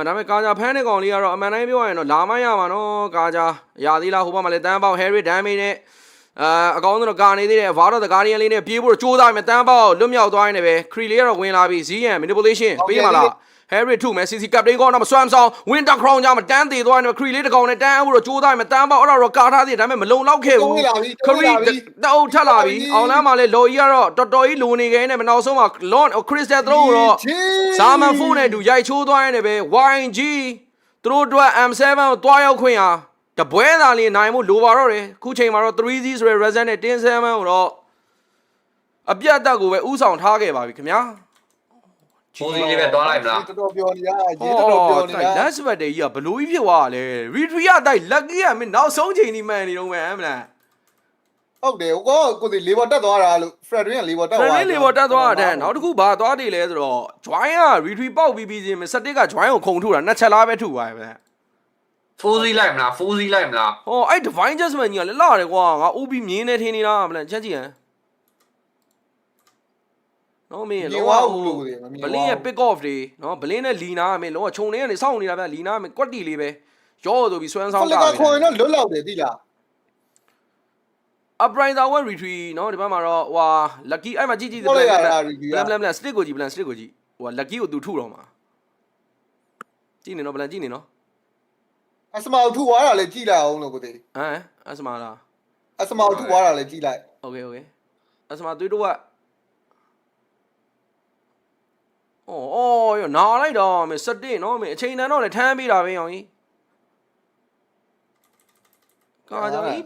ဒါပေမဲ့ကာဂျာဖမ်းတဲ့ကောင်လေးကတော့အမှန်တိုင်းပြောရရင်တော့လာမရမှာနော်ကာဂျာရာသီလားဟိုဘက်မှာလည်းတန်းပေါက် Harry Damage နဲ့အကောင်းဆုံးတော့ကာနေသေးတယ် Varo the Guardian လေးနဲ့ပြေးဖို့ကြိုးစားမယ်တန်းပေါက်လွတ်မြောက်သွားနေပဲ Cree လေးကတော့ဝင်လာပြီ Zian Manipulation ပေးမှာလား Harry ထုမယ် CC Captain ကောတော့မစွမ်းဆောင် Winter Crown ကြောင့်မတန်းသေးသွားနေ Cree လေးတစ်ကောင်နဲ့တန်းဖို့တော့ကြိုးစားမယ်တန်းပေါက်အဲ့တော့ကာထားသေးတယ်ဒါပေမဲ့မလုံလောက်ခဲ့ဘူး Cree တောက်ထက်လာပြီအောင်လမ်းမှာလည်းလော်ကြီးကတော့တော်တော်ကြီးလိုနေခဲ့နေမနောက်ဆုံးမှာ Lon Crystal Throw တော့ Zaman Phone နဲ့တူရိုက်ချိုးသွားနေပဲ YG သူတို့အတွက် M7 ကိုတွားရောက်ခွင့်ဟာတပွဲသားလေးနိုင်မှုလိုပါတော့တယ်ခုချိန်မှာတော့ 3Z ဆိုတဲ့ Resident နဲ့ Tin 7ကိုတော့အပြတ်အသတ်ကိုပဲဥဆောင်ထားခဲ့ပါပြီခင်ဗျာဖိုးစီလေးပဲတွားလိုက်မလားတော်တော်ပြောနေတာရေးတော်ပြောနေတာ Last Battle ကြီးကဘလို့ကြီးဖြစ်သွားတာလဲ Retreat အတိုက် Lucky ကမင်းနောက်ဆုံးချိန်ဒီမှန်နေတော့မယ်ဟမ်မလားဟုတ်တယ်ဟိုကိုလေးပေါ်တက်သွားတာလို့ Fredrin ကလေးပေါ်တက်သွား Fredrin လေးပေါ်တက်သွားတဲ့နောက်တစ်ခုဘာသွားတယ်လဲဆိုတော့ Join က Retreat ပေါက်ပြီးပြီးချင်း17က Join ကိုခုံထုတာနှစ်ချက်လားပဲထုသွားပဲဖိုးစီလိုက်မလားဖိုးစီလိုက်မလားဟောအဲ့ Divine Judgment ကြီးကလည်းလာတယ်ကွာငါ OB မြင်းနေထင်းနေတာမလားချက်ကြည့်ဟမ်နော်မင်းလောကဘလင်းရဲ့ pick off တွေနော်ဘလင်းနဲ့လီနာမင်းလောကခြုံနေကနေစောင့်နေတာဗျလီနာမင်းကွက်တီလေးပဲရောဆိုပြီးစွမ်းဆောင်တာပဲခွန်တော့လွတ်လောက်တယ်သိလား Upriser 1 retreat နော်ဒီဘက်မှာတော့ဟွာ lucky အဲ့မှာကြည့်ကြည့်plan stick ကိုကြည့် plan stick ကိုကြည့်ဟို lucky ကိုသူထုတော့မှာကြည့်နေနော် plan ကြည့်နေနော်အစမောက်ထုသွားတာလည်းကြည့်လိုက်အောင်လို့ကိုသေးဟမ်အစမာလားအစမောက်ထုသွားတာလည်းကြည့်လိုက် okay အစမာသွေးတော့အော်ရောနားလိုက်တော့မင်း17နော်မင်းအချိန်တန်တော့လည်းထမ်းပေးတာပဲအောင်ကြီးကာကြောင်ကြီး